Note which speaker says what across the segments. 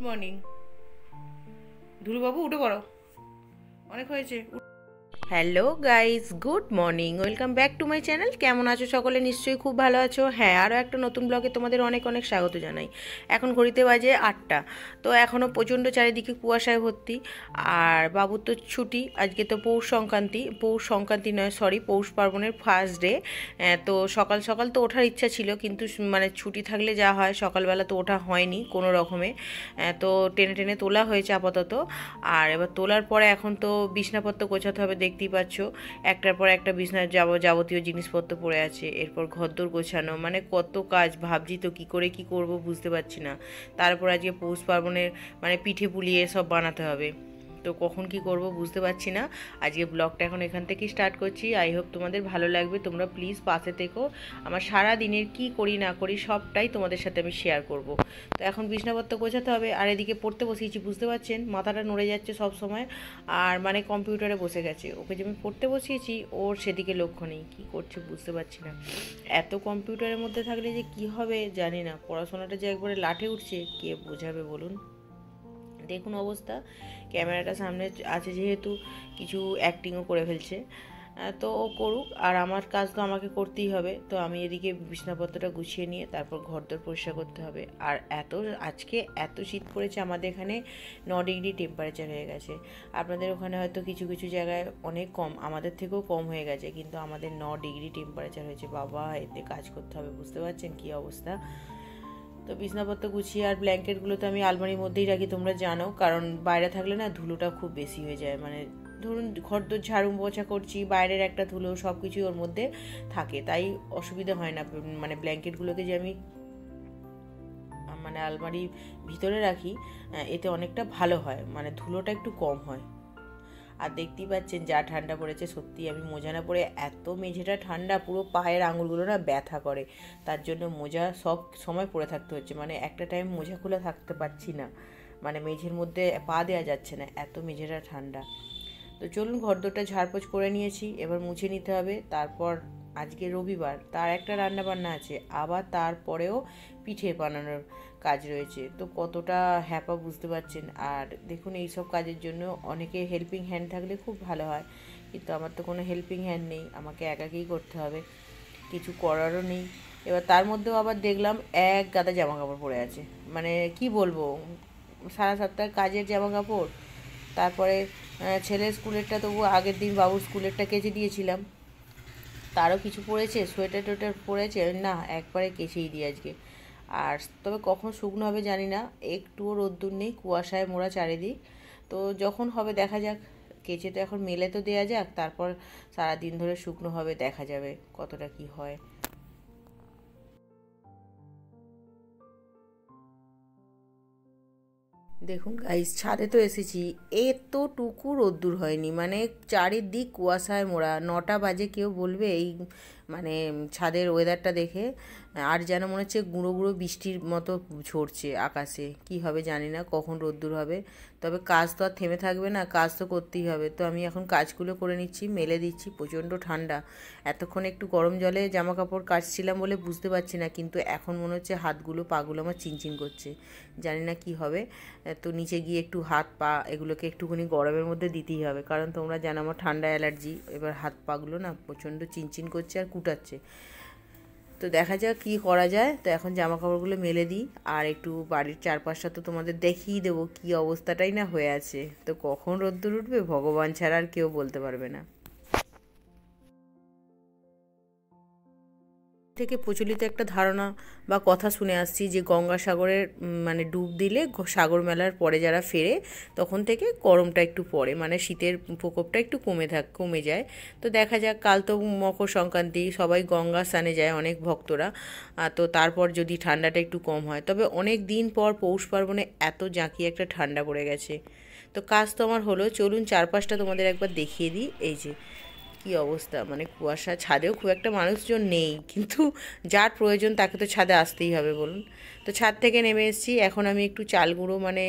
Speaker 1: Morning. ধুলুবাবু উঠে পড়ো, অনেক হয়েছে। Hello guys, good morning, welcome back to my channel. কেমন আছো সকলে? নিশ্চয়ই খুব ভালো আছো। হ্যাঁ, আরও একটা নতুন ব্লগে তোমাদের অনেক অনেক স্বাগত জানাই। এখন ঘড়িতে বাজে 8টা। তো এখনও প্রচণ্ড চারিদিকে কুয়াশায় ভর্তি। আর বাবুর তো ছুটি, আজকে তো পৌষ সংক্রান্তি নয়, সরি, পৌষ পার্বণের ফার্স্ট ডে। তো সকাল সকাল তো ওঠার ইচ্ছা ছিল, কিন্তু মানে ছুটি থাকলে যা হয়, সকালবেলা তো ওঠা হয়নি কোনো রকমে। তো টেনে টেনে তোলা হয়েছে আপাতত। আর এবার তোলার পরে এখন তো বিছনাপত্র গোছাতে হবে, দেখতেই পাচ্ছ একটার পর একটা বিছনার যাবতীয় জিনিসপত্র পড়ে আছে। এরপর ঘরদোর গোছানো, মানে কত কাজ, ভাবছি তো কী করে কী করব বুঝতে পারছি না। তারপর আজকে পৌষ পার্বণের মানে পিঠে পুলিয়ে সব বানাতে হবে, তো কখন কি করব বুঝতে পারছি না। আজকে ব্লগটা এখন এখান থেকেই স্টার্ট করছি। আই হোপ তোমাদের ভালো লাগবে, তোমরা প্লিজ পাশে থেকো। আমার সারা দিনের কি করি না করি সবটাই তোমাদের সাথে আমি শেয়ার করব। তো এখন বিছনাপত্র গোছাতে হবে, আর এদিকে পড়তে বসিয়েছি, বুঝতে পারছেন মাথাটা নড়ে যাচ্ছে সব সময়। আর মানে কম্পিউটারে বসে গেছে, ওকে যে আমি পড়তে বসিয়েছি ওর সেদিকে লক্ষ্য নেই, কী করছে বুঝতে পারছি না। এত কম্পিউটারের মধ্যে থাকলে যে কি হবে জানি না, পড়াশোনাটা যে একবারে লাঠে উঠছে কে বোঝাবে বলুন। দেখুন অবস্থা, ক্যামেরাটা সামনে আছে যেহেতু কিছু অ্যাক্টিংও করে ফেলছে। তো ও করুক, আর আমার কাজ তো আমাকে করতেই হবে। তো আমি এদিকে বিছনাপত্রটা গুছিয়ে নিয়ে তারপর ঘরদোর পরিষ্কার করতে হবে। আর আজকে এত শীত পড়েছে, আমাদের এখানে 9 ডিগ্রি টেম্পারেচার হয়ে গেছে। আপনাদের ওখানে হয়তো কিছু কিছু জায়গায় অনেক কম, আমাদের থেকেও কম হয়ে গেছে, কিন্তু আমাদের 9 ডিগ্রি টেম্পারেচার হয়েছে। বাবা, এতে কাজ করতে হবে, বুঝতে পারছেন কী অবস্থা। তো বিছনাপত্র গুছিয়ে আর ব্ল্যাঙ্কেটগুলো তো আমি আলমারির মধ্যেই রাখি, তোমরা জানো, কারণ বাইরে থাকলে না ধুলোটা খুব বেশি হয়ে যায়। মানে ধরুন ঘরদোর ঝাড়ু পোছা করছি, বাইরের একটা ধুলো সব কিছুই ওর মধ্যে থাকে, তাই অসুবিধা হয় না। মানে ব্ল্যাঙ্কেটগুলোকে যে আমি মানে আলমারির ভিতরে রাখি, এতে অনেকটা ভালো হয়, মানে ধুলোটা একটু কম হয়। আর দেখতেই পাচ্ছেন যা ঠান্ডা পড়েছে, সত্যি আমি মোজা না পরে, এত মেঝেটা ঠান্ডা, পুরো পায়ের আঙুলগুলো না ব্যথা করে। তার জন্য মোজা সব সময় পরে থাকতে হচ্ছে, মানে একটা টাইম মোজা খুলে থাকতে পারছি না, মানে মেঝের মধ্যে পা দেওয়া যাচ্ছে না, এত মেঝেটা ঠান্ডা। তো চলুন, ঘরদোরটা ঝাড়পোছ করে নিয়েছি, এবার মুছে নিতে হবে। তারপর আজকে রবিবার, তার একটা রান্না বান্না আছে, আবার তারপরেও পিঠে বানানোর কাজ রয়েছে। তো কতটা হ্যাপা বুঝতে পারছেন। আর দেখুন, এইসব কাজের জন্য অনেকে হেল্পিং হ্যান্ড থাকলে খুব ভালো হয়, কিন্তু আমার তো কোনো হেল্পিং হ্যান্ড নেই, আমাকে একাকেই করতে হবে, কিছু করারও নেই। এবার তার মধ্যেও আবার দেখলাম এক গাদা জামা কাপড় পরে আছে, মানে কি বলবো, সারা সপ্তাহ কাজের জামা কাপড়। তারপরে ছেলের স্কুলেরটা তবু আগের দিন বাবুর স্কুলেরটা কেচে দিয়েছিলাম, তারও কিছু পড়েছে, সোয়েটার টোয়েটার পড়েছে, না একবারে কেচেই দিই আজকে। আর তবে কখন শুকনো হবে জানি না, একটুও রোদ্দুর নেই, কুয়াশায় মোড়া চারিদিক। তো যখন হবে দেখা যাক, কেচে তো এখন মেলে তো দেওয়া যাক, তারপর সারাদিন ধরে শুকনো হবে, দেখা যাবে কতটা কি হয়। দেখুন গাইস, ছাদে তো এসেছি, এতটুকু রোদ্দুর হয়নি, মানে চারিদিক কুয়াশায় মোড়া। 9টা বাজে, কেউ বলবে এই মানে ছাদের ওয়েদারটা দেখে, আর যেন মনে হচ্ছে গুঁড়ো গুঁড়ো বৃষ্টির মতো ঝরছে আকাশে। কি হবে জানি না, কখন রোদ্দুর হবে। তবে কাজ তো আর থেমে থাকবে না, কাজ তো করতেই হবে। তো আমি এখন কাজগুলো করে নিচ্ছি, মেলে দিচ্ছি, প্রচণ্ড ঠান্ডা। এতক্ষণ একটু গরম জলে জামা কাপড় কাচছিলাম বলে বুঝতে পারছি না, কিন্তু এখন মনে হচ্ছে হাতগুলো পাগুলো আমার চিনচিন করছে, জানি না কি হবে। তো নিচে গিয়ে একটু হাত পা এগুলোকে একটুখানি গরমের মধ্যে দিতেই হবে, কারণ তোমরা জানো আমার ঠান্ডা অ্যালার্জি। এবার হাত পাগুলো না প্রচণ্ড চিনচিন করছে আর কুটাচ্ছে। তো দেখা যাক কী করা যায়। তো এখন জামা কাপড়গুলো মেলে দিই, আর একটু বাড়ির চারপাশটা তো তোমাদের দেখিয়ে দেবো কী অবস্থাটাই না হয়ে আছে। তো কখন রোদ্দুর উঠবে ভগবান ছাড়া আর কেউ বলতে পারবে না। থেকে প্রচলিত একটা ধারণা বা কথা শুনে আসছি যে গঙ্গাসাগরের মানে ডুব দিলে সাগর মেলার পরে যারা ফেরে, তখন থেকে গরমটা একটু পড়ে, মানে শীতের প্রকোপটা একটু কমে যায়। তো দেখা যাক, কাল তো মকর সংক্রান্তি, সবাই গঙ্গা স্নানে যায় অনেক ভক্তরা। তো তারপর যদি ঠান্ডাটা একটু কম হয়, তবে অনেক দিন পর পৌষ পার্বণে এত জাঁকিয়ে একটা ঠান্ডা পড়ে গেছে। তো কাজ তো আমার হলো, চলুন চারপাশটা তোমাদের একবার দেখিয়ে দিই। এই যে কি অবস্থা, মানে কুয়াশা, ছাদেও খুব একটা মানুষজন নেই, কিন্তু যার প্রয়োজন তাকে তো ছাদে আসতেই হবে বলুন। তো ছাদ থেকে নেমে এসেছি, এখন আমি একটু চাল গুঁড়ো মানে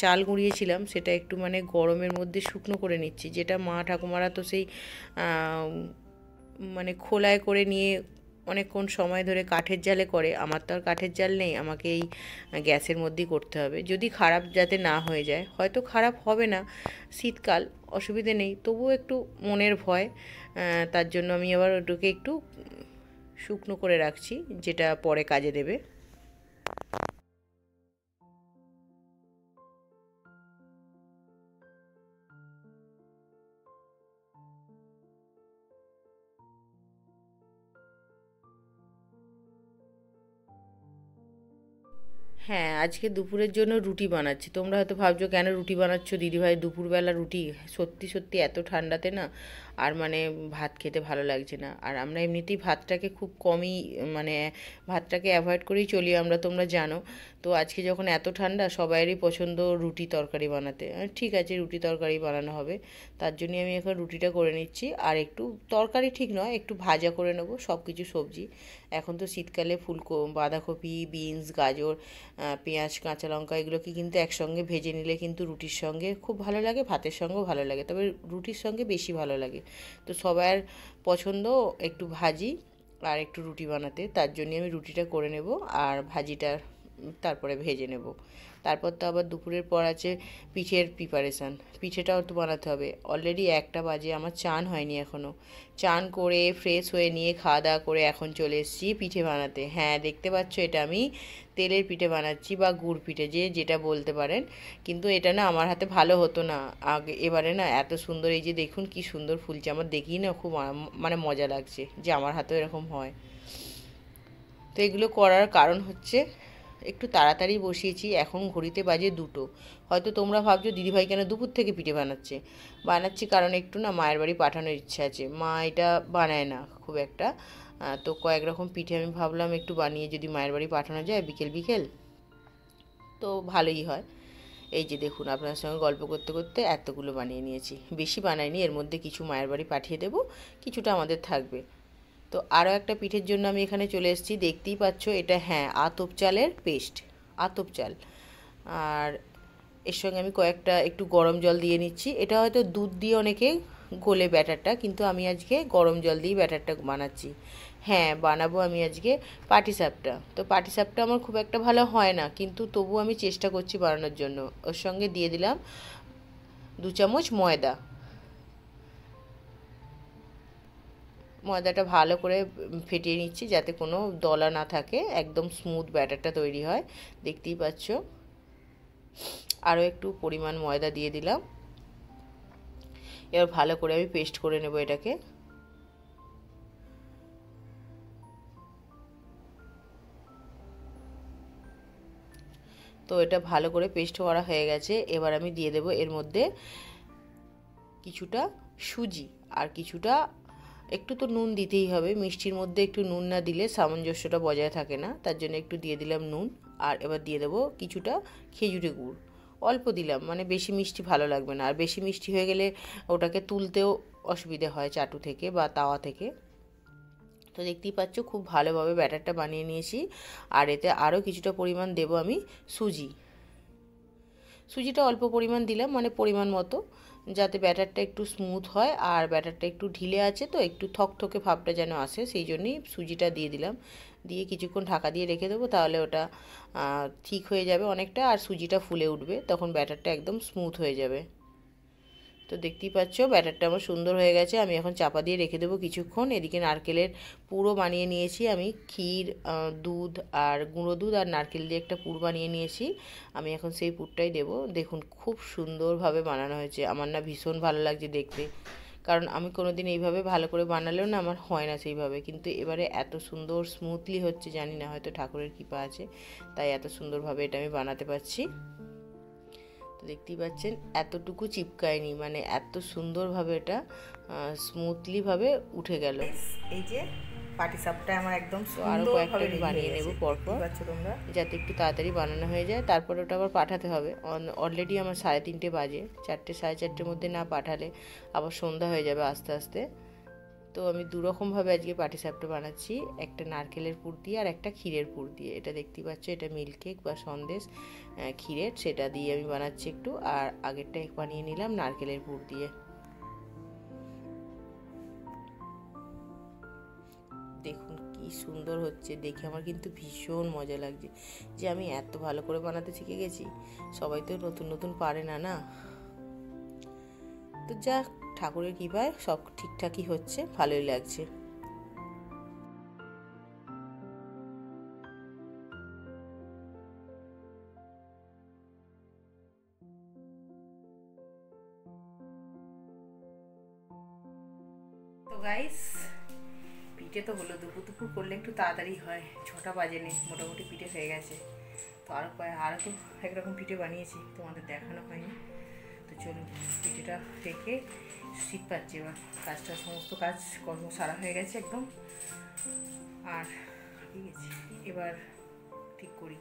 Speaker 1: চাল গুঁড়িয়েছিলাম, সেটা একটু মানে গরমের মধ্যে শুকনো করে নিচ্ছি, যেটা মা ঠাকুমারা তো সেই মানে খোলায় করে নিয়ে অনেকক্ষণ সময় ধরে কাঠের জালে করে, আমার তো আর কাঠের জাল নেই, আমাকে এই গ্যাসের মধ্যেই করতে হবে। যদি খারাপ যাতে না হয়ে যায়, হয়তো খারাপ হবে না, শীতকাল অসুবিধে নেই, তবুও একটু মনের ভয়। তার জন্য আমি আবার ওটাকে একটু শুকনো করে রাখছি, যেটা পরে কাজে দেবে। হ্যাঁ, আজকে দুপুরের জন্য রুটি বানাচ্ছি। তোমরা হয়তো ভাবছো কেন রুটি বানাচ্ছো দিদিভাই, দুপুরবেলা রুটি? সত্যি সত্যি এত ঠান্ডাতে না আর মানে ভাত খেতে ভালো লাগছে না। আর আমরা এমনিতেই ভাতটাকে খুব কমই, মানে ভাতটাকে অ্যাভয়েড করেই চলি আমরা, তোমরা জানো। তো আজকে যখন এত ঠান্ডা, সবাইয়েরই পছন্দ রুটি তরকারি বানাতে। ঠিক আছে, রুটি তরকারি বানানো হবে, তার জন্যই আমি এখন রুটিটা করে নিচ্ছি। আর একটু তরকারি ঠিক নয়, একটু ভাজা করে নেবো সব কিছু সবজি। এখন তো শীতকালে বাঁধাকপি, বিনস, গাজর, পেঁয়াজ, কাঁচা লঙ্কা এগুলোকে কিন্তু একসঙ্গে ভেজে নিলে কিন্তু রুটির সঙ্গে খুব ভালো লাগে, ভাতের সঙ্গেও ভালো লাগে, তবে রুটির সঙ্গে বেশি ভালো লাগে। তো সবার পছন্দ একটু ভাজি আর একটু রুটি বানাতে, তার জন্য আমি রুটিটা করে নেব আর ভাজিটা তারপরে ভেজে নেব। তারপর তো আবার দুপুরের পর আছে পিঠের প্রিপারেশান, পিঠেটাও তো বানাতে হবে। অলরেডি 1টা বাজে, আমার চান হয়নি এখনও। চান করে ফ্রেশ হয়ে নিয়ে খাওয়া দাওয়া করে এখন চলে এসেছি পিঠে বানাতে। হ্যাঁ, দেখতে পাচ্ছ এটা আমি তেলের পিঠে বানাচ্ছি, বা গুড় পিঠে, যে যেটা বলতে পারেন। কিন্তু এটা না আমার হাতে ভালো হতো না আগে, এবারে না এত সুন্দর, এই যে দেখুন কি সুন্দর ফুলছে, আমার দেখেই না খুব মানে মজা লাগছে যে আমার হাতেও এরকম হয়। তো এগুলো করার কারণ হচ্ছে একটু তাড়াতাড়ি বসিয়েছি, এখন ঘড়িতে বাজে 2টো। হয়তো তোমরা ভাবছো দিদিভাই কেন দুপুর থেকে পিঠে বানাচ্ছি কারণ একটু না মায়ের বাড়ি পাঠানোর ইচ্ছা আছে। মা এটা বানায় না খুব একটা, তো কয়েক রকম পিঠে আমি ভাবলাম একটু বানিয়ে যদি মায়ের বাড়ি পাঠানো যায় বিকেল বিকেল, তো ভালোই হয়। এই যে দেখুন, আপনার সঙ্গে গল্প করতে করতে এতগুলো বানিয়ে নিয়েছি, বেশি বানাইনি, এর মধ্যে কিছু মায়ের বাড়ি পাঠিয়ে দেবো, কিছুটা আমাদের থাকবে। তো আরও একটা পিঠের জন্য আমি এখানে চলে এসেছি, দেখতেই পাচ্ছ এটা, হ্যাঁ, আতপ চালের পেস্ট, আতপ চাল। আর এর সঙ্গে আমি কয়েকটা একটু গরম জল দিয়ে নিচ্ছি। এটা হয়তো দুধ দিয়ে অনেকে গোলে ব্যাটারটা, কিন্তু আমি আজকে গরম জল দিয়ে ব্যাটারটা বানাচ্ছি। হ্যাঁ, বানাবো আমি আজকে পাটিসাপটা। তো পাটিসাপটা আমার খুব একটা ভালো হয় না, কিন্তু তবু আমি চেষ্টা করছি বানানোর জন্য। ওর সঙ্গে দিয়ে দিলাম 2 চামচ ময়দা। ময়দাটা ভালো করে ফেটিয়ে নিচ্ছি যাতে কোনো দলা না থাকে, একদম স্মুথ ব্যাটারটা তৈরি হয়। দেখতেই পাচ্ছ, আরও একটু পরিমাণ ময়দা দিয়ে দিলাম। এবার ভালো করে আমি পেস্ট করে নেব এটাকে। তো এটা ভালো করে পেস্ট করা হয়ে গেছে। এবার আমি দিয়ে দেব এর মধ্যে কিছুটা সুজি, আর কিছুটা, একটু তো নুন দিতেই হবে, মিষ্টির মধ্যে একটু নুন না দিলে সামঞ্জস্যটা বজায় থাকে না, তার জন্য একটু দিয়ে দিলাম নুন। আর এবার দিয়ে দেবো কিছুটা খেজুরে গুড়, অল্প দিলাম, মানে বেশি মিষ্টি ভালো লাগবে না, আর বেশি মিষ্টি হয়ে গেলে ওটাকে তুলতেও অসুবিধে হয় চাটু থেকে বা তাওয়া থেকে। তো দেখতেই পাচ্ছ খুব ভালোভাবে ব্যাটারটা বানিয়ে নিয়েছি। আর এতে আরও কিছুটা পরিমাণ দেব আমি সুজি। সুজিটা অল্প পরিমাণ দিলাম, মানে পরিমাণ মতো, যাতে ব্যাটারটা একটু স্মুথ হয়। আর ব্যাটারটা একটু ঢিলে আছে তো একটু থকথকে ভাবটা যেন আসে, সেই জন্যই সুজিটা দিয়ে দিলাম। দিয়ে কিছুক্ষণ ঢাকা দিয়ে রেখে দেবো, তাহলে ওটা ঠিক হয়ে যাবে অনেকটা, আর সুজিটা ফুলে উঠবে, তখন ব্যাটারটা একদম স্মুথ হয়ে যাবে। তো দেখতেই পাচ্ছ ব্যাটারটা আমার সুন্দর হয়ে গেছে। আমি এখন চাপা দিয়ে রেখে দেবো কিছুক্ষণ। এদিকে নারকেলের পুরো বানিয়ে নিয়েছি আমি, ক্ষীর, দুধ আর গুঁড়ো দুধ আর নারকেল দিয়ে একটা পুর বানিয়ে নিয়েছি। আমি এখন সেই পুরটাই দেবো। দেখুন খুব সুন্দরভাবে বানানো হয়েছে, আমার না ভীষণ ভালো লাগছে দেখতে, কারণ আমি কোনো দিন এইভাবে ভালো করে বানালেও না আমার হয় না সেইভাবে, কিন্তু এবারে এত সুন্দর স্মুথলি হচ্ছে, জানি না হয়তো ঠাকুরের কৃপা আছে, তাই এত সুন্দরভাবে এটা আমি বানাতে পারছি। তো দেখতেই পাচ্ছেন এতটুকু চিপকায়নি, মানে এত সুন্দরভাবে এটা স্মুথলিভাবে উঠে গেল। এই যে পাটিসাপটা আমার একদম আরও কয়েকটা বানিয়ে নেব পরপর, যাতে একটু তাড়াতাড়ি বানানো হয়ে যায়। তারপর ওটা আবার পাঠাতে হবে। অলরেডি আমার 3:30 বাজে, 4টে 4:30-এর মধ্যে না পাঠালে আবার সন্ধ্যা হয়ে যাবে আস্তে আস্তে। তো আমি দুরকমভাবে আজকে পাটিসাপটা বানাচ্ছি, একটা নারকেলের পুর দিয়ে আর একটা ক্ষীরের পুর দিয়ে। এটা দেখতেই পাচ্ছ, এটা মিল্ক কেক বা সন্দেশ ক্ষীরের, সেটা দিয়ে আমি বানাচ্ছি একটু। আর আগেরটা বানিয়ে নিলাম নারকেলের পুর দিয়ে। দেখুন কি সুন্দর হচ্ছে দেখে আমার কিন্তু ভীষণ মজা লাগছে যে আমি এত ভালো করে বানাতে শিখে গেছি। সবাই তো নতুন নতুন পারে না, না? তো যা, ঠাকুরের কৃপায় সব ঠিকঠাকই হচ্ছে, ভালোই লাগছে। তো গাইস, পিঠে তো হলো, দুপুর দুপুর করলে একটু তাড়াতাড়ি হয়, 6টা বাজেনি, মোটামুটি পিঠে হয়ে গেছে। তো আরও তো একরকম পিঠে বানিয়েছি, তোমাদের দেখানো হয়নি। তো চলুন, পিঠেটা রেখে শীত পাচ্ছে, এবার কাজটা সমস্ত কাজ কর্ম সারা হয়ে গেছে একদম। আর ঠিক আছে, এবার ঠিক করি,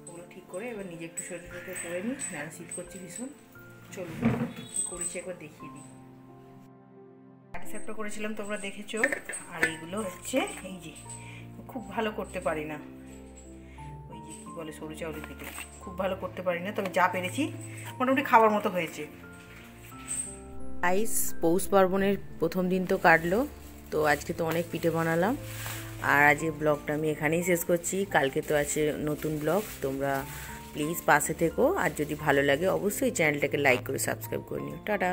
Speaker 1: ওগুলো ঠিক করে এবার নিজে একটু শরীরটা করে নিই, নানা শীত করছি ভীষণ। চলুন কী করেছি একবার দেখিয়ে দিই। পাটিসাপটা করেছিলাম, তোমরা দেখেছো। আর এইগুলো হচ্ছে, এই যে খুব ভালো করতে পারি না, ওই যে কী বলে সরু চাউলের পিঠে, খুব ভালো করতে পারি না, তবে যা পেরেছি মোটামুটি খাবার মতো হয়েছে। গাইস, পৌষ পার্বণের প্রথম দিন তো কাটলো, তো আজকে তো অনেক পিঠে বানালাম। আর আজকে ব্লগটা আমি এখানেই শেষ করছি। কালকে তো আছে নতুন ব্লগ, তোমরা প্লিজ পাশে থেকো। আর যদি ভালো লাগে অবশ্যই চ্যানেলটাকে লাইক করে সাবস্ক্রাইব করে নিও। টাটা।